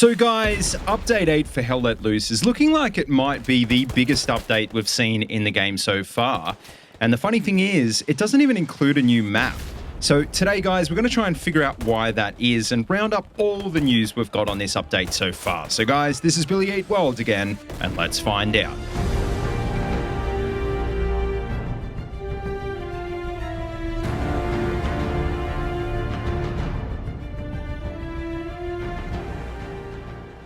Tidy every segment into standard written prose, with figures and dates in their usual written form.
So guys, update 8 for Hell Let Loose is looking like it might be the biggest update we've seen in the game so far. And the funny thing is, it doesn't even include a new map. So today guys, we're going to try and figure out why that is and round up all the news we've got on this update so far. So guys, this is BillyEatWorld again, and let's find out.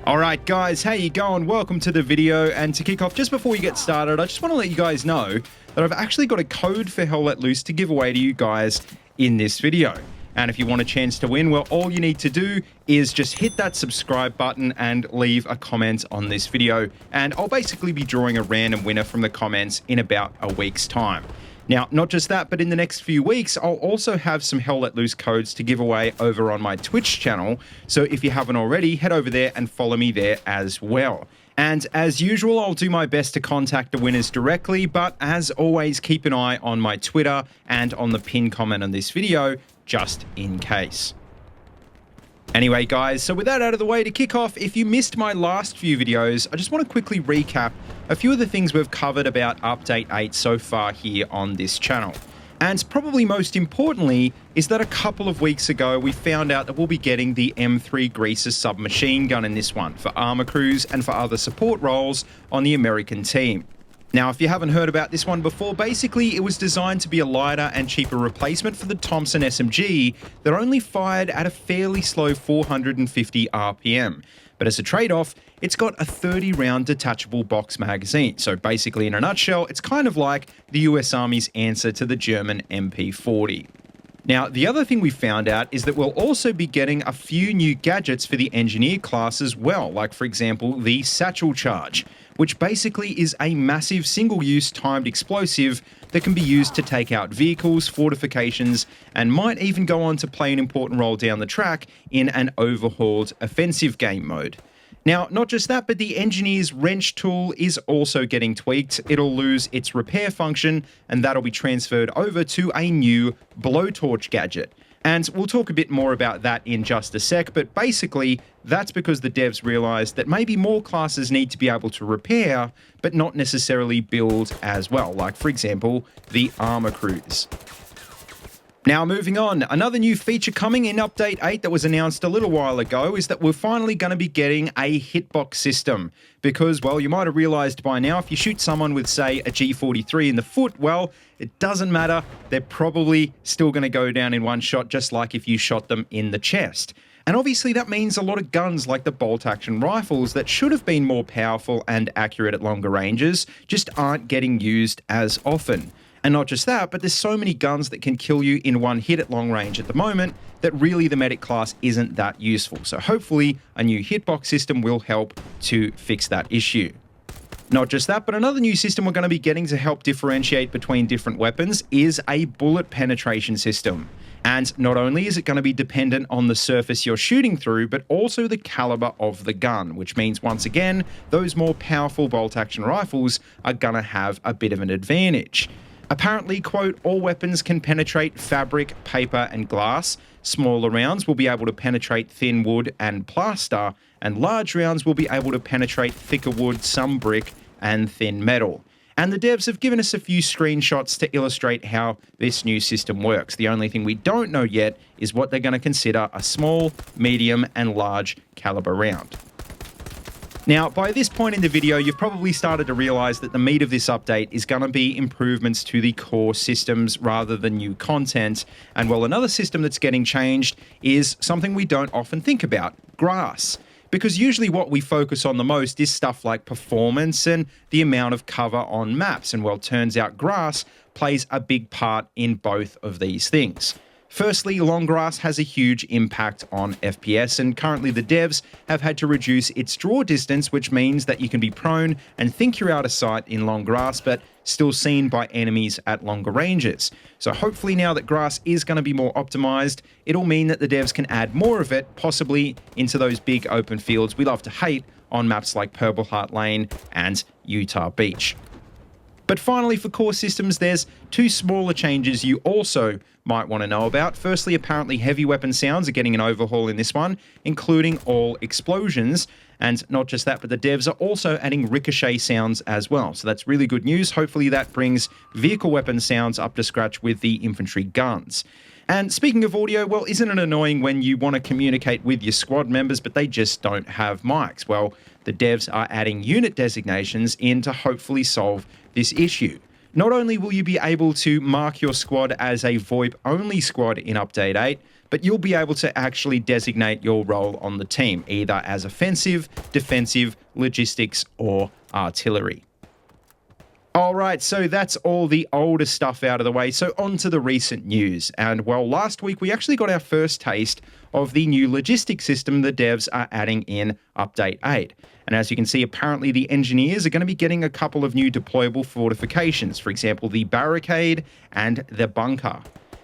Alright guys, how you going? Welcome to the video, and to kick off, just before we get started, I just want to let you guys know that I've actually got a code for Hell Let Loose to give away to you guys in this video. And if you want a chance to win, well, all you need to do is just hit that subscribe button and leave a comment on this video, and I'll basically be drawing a random winner from the comments in about a week's time. Now, not just that, but in the next few weeks, I'll also have some Hell Let Loose codes to give away over on my Twitch channel. So if you haven't already, head over there and follow me there as well. And as usual, I'll do my best to contact the winners directly, but as always, keep an eye on my Twitter and on the pinned comment on this video, just in case. Anyway guys, so with that out of the way, to kick off, if you missed my last few videos, I just want to quickly recap a few of the things we've covered about Update 8 so far here on this channel. And probably most importantly is that a couple of weeks ago we found out that we'll be getting the M3 Greaser submachine gun in this one for armor crews and for other support roles on the American team. Now, if you haven't heard about this one before, basically it was designed to be a lighter and cheaper replacement for the Thompson SMG that only fired at a fairly slow 450 RPM. But as a trade-off, it's got a 30-round detachable box magazine. So basically, in a nutshell, it's kind of like the US Army's answer to the German MP40. Now, the other thing we found out is that we'll also be getting a few new gadgets for the engineer class as well, like for example, the satchel charge, which basically is a massive single-use timed explosive that can be used to take out vehicles, fortifications, and might even go on to play an important role down the track in an overhauled offensive game mode. Now, not just that, but the engineer's wrench tool is also getting tweaked. It'll lose its repair function, and that'll be transferred over to a new blowtorch gadget. And we'll talk a bit more about that in just a sec, but basically, that's because the devs realized that maybe more classes need to be able to repair, but not necessarily build as well, like for example, the armor crews. Now moving on, another new feature coming in Update 8 that was announced a little while ago is that we're finally going to be getting a hitbox system. Because, well, you might have realized by now, if you shoot someone with, say, a G43 in the foot, well, it doesn't matter. They're probably still going to go down in one shot, just like if you shot them in the chest. And obviously that means a lot of guns like the bolt-action rifles that should have been more powerful and accurate at longer ranges just aren't getting used as often. And not just that, but there's so many guns that can kill you in one hit at long range at the moment that really the medic class isn't that useful. So hopefully a new hitbox system will help to fix that issue. Not just that, but another new system we're going to be getting to help differentiate between different weapons is a bullet penetration system. And not only is it going to be dependent on the surface you're shooting through, but also the caliber of the gun, which means once again, those more powerful bolt-action rifles are going to have a bit of an advantage. Apparently, quote, all weapons can penetrate fabric, paper, and glass. Smaller rounds will be able to penetrate thin wood and plaster, and large rounds will be able to penetrate thicker wood, some brick, and thin metal. And the devs have given us a few screenshots to illustrate how this new system works. The only thing we don't know yet is what they're going to consider a small, medium, and large caliber round. Now, by this point in the video, you've probably started to realize that the meat of this update is going to be improvements to the core systems rather than new content. And well, another system that's getting changed is something we don't often think about, grass. Because usually what we focus on the most is stuff like performance and the amount of cover on maps. And well, turns out grass plays a big part in both of these things. Firstly, long grass has a huge impact on FPS, and currently the devs have had to reduce its draw distance, which means that you can be prone and think you're out of sight in long grass, but still seen by enemies at longer ranges. So hopefully now that grass is going to be more optimized, it'll mean that the devs can add more of it, possibly into those big open fields we love to hate on maps like Purple Heart Lane and Utah Beach. But finally, for core systems, there's two smaller changes you also might want to know about. Firstly, apparently heavy weapon sounds are getting an overhaul in this one, including all explosions. And not just that, but the devs are also adding ricochet sounds as well. So that's really good news. Hopefully that brings vehicle weapon sounds up to scratch with the infantry guns. And speaking of audio, well, isn't it annoying when you want to communicate with your squad members, but they just don't have mics? Well, the devs are adding unit designations in to hopefully solve this issue. Not only will you be able to mark your squad as a VoIP-only squad in Update 8, but you'll be able to actually designate your role on the team, either as offensive, defensive, logistics, or artillery. All right, so that's all the older stuff out of the way. So on to the recent news. And well, last week we actually got our first taste of the new logistics system the devs are adding in Update 8. And as you can see, apparently the engineers are going to be getting a couple of new deployable fortifications, for example, the barricade and the bunker.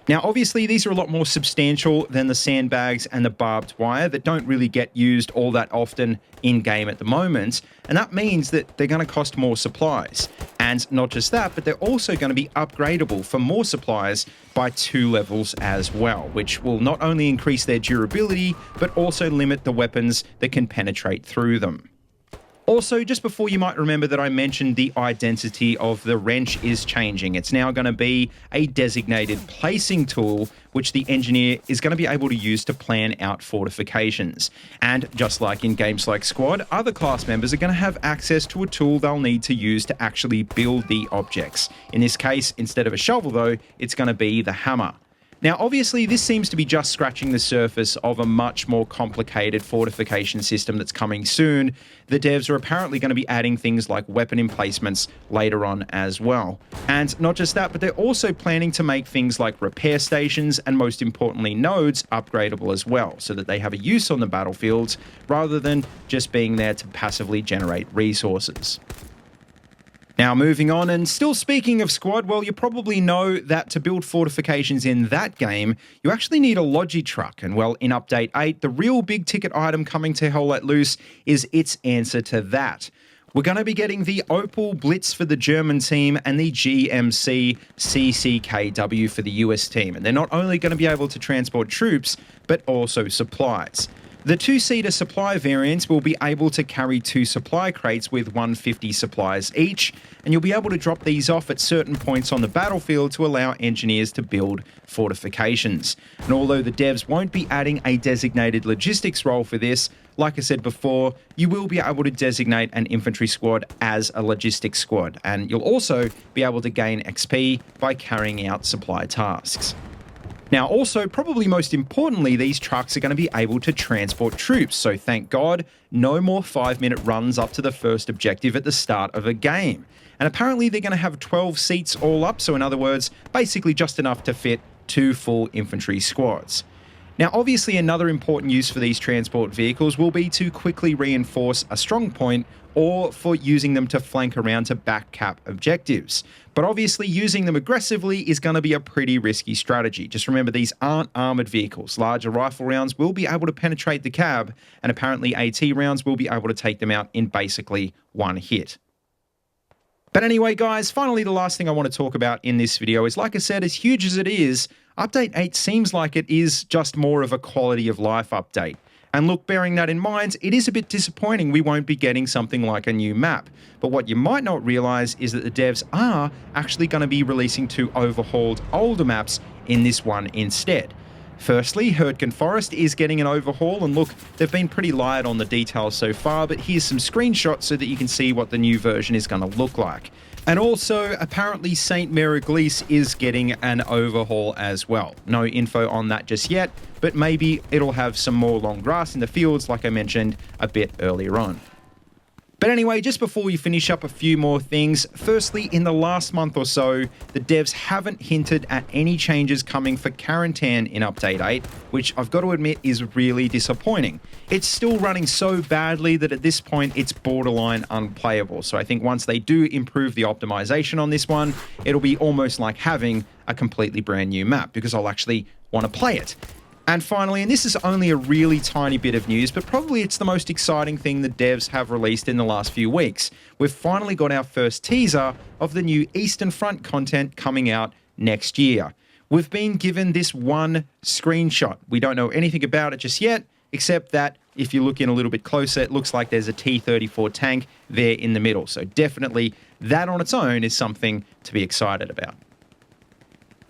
Now, obviously, these are a lot more substantial than the sandbags and the barbed wire that don't really get used all that often in-game at the moment, and that means that they're going to cost more supplies. And not just that, but they're also going to be upgradable for more supplies by 2 levels as well, which will not only increase their durability, but also limit the weapons that can penetrate through them. Also, just before, you might remember that I mentioned the identity of the wrench is changing. It's now going to be a designated placing tool, which the engineer is going to be able to use to plan out fortifications. And just like in games like Squad, other class members are going to have access to a tool they'll need to use to actually build the objects. In this case, instead of a shovel though, it's going to be the hammer. Now, obviously, this seems to be just scratching the surface of a much more complicated fortification system that's coming soon. The devs are apparently going to be adding things like weapon emplacements later on as well. And not just that, but they're also planning to make things like repair stations and, most importantly, nodes upgradable as well, so that they have a use on the battlefields rather than just being there to passively generate resources. Now, moving on, and still speaking of Squad, well, you probably know that to build fortifications in that game, you actually need a Logitech. And well, in Update 8, the real big ticket item coming to Hell Let Loose is its answer to that. We're going to be getting the Opel Blitz for the German team and the GMC CCKW for the US team. And they're not only going to be able to transport troops, but also supplies. The 2-seater supply variants will be able to carry 2 supply crates with 150 supplies each, and you'll be able to drop these off at certain points on the battlefield to allow engineers to build fortifications. And although the devs won't be adding a designated logistics role for this, like I said before, you will be able to designate an infantry squad as a logistics squad, and you'll also be able to gain XP by carrying out supply tasks. Now, also, probably most importantly, these trucks are going to be able to transport troops, so thank God, no more 5-minute runs up to the first objective at the start of a game. And apparently they're going to have 12 seats all up, so in other words, basically just enough to fit 2 full infantry squads. Now, obviously, another important use for these transport vehicles will be to quickly reinforce a strong point or for using them to flank around to back cap objectives. But obviously, using them aggressively is going to be a pretty risky strategy. Just remember, these aren't armored vehicles. Larger rifle rounds will be able to penetrate the cab, and apparently AT rounds will be able to take them out in basically one hit. But anyway, guys, finally, the last thing I want to talk about in this video is, like I said, as huge as it is, Update 8 seems like it is just more of a quality of life update. And look, bearing that in mind, it is a bit disappointing we won't be getting something like a new map. But what you might not realize is that the devs are actually going to be releasing 2 overhauled older maps in this one instead. Firstly, Herdkin Forest is getting an overhaul, and look, they've been pretty light on the details so far, but here's some screenshots so that you can see what the new version is going to look like. And also, apparently St. Mary-Glees is getting an overhaul as well. No info on that just yet, but maybe it'll have some more long grass in the fields like I mentioned a bit earlier on. But anyway, just before we finish up, a few more things. Firstly, in the last month or so, the devs haven't hinted at any changes coming for Quarantine in Update 8, which I've got to admit is really disappointing. It's still running so badly that at this point it's borderline unplayable. So I think once they do improve the optimization on this one, it'll be almost like having a completely brand new map because I'll actually want to play it. And finally, and this is only a really tiny bit of news, but probably it's the most exciting thing the devs have released in the last few weeks. We've finally got our first teaser of the new Eastern Front content coming out next year. We've been given this one screenshot. We don't know anything about it just yet, except that if you look in a little bit closer, it looks like there's a T-34 tank there in the middle. So definitely that on its own is something to be excited about.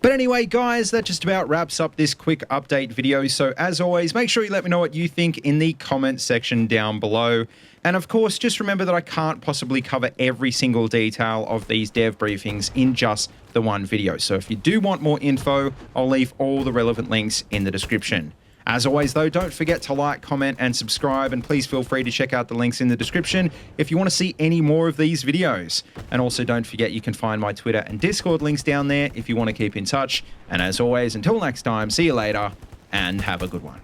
But anyway, guys, that just about wraps up this quick update video. So as always, make sure you let me know what you think in the comment section down below. And of course, just remember that I can't possibly cover every single detail of these dev briefings in just the one video. So if you do want more info, I'll leave all the relevant links in the description. As always, though, don't forget to like, comment, and subscribe, and please feel free to check out the links in the description if you want to see any more of these videos. And also, don't forget you can find my Twitter and Discord links down there if you want to keep in touch. And as always, until next time, see you later, and have a good one.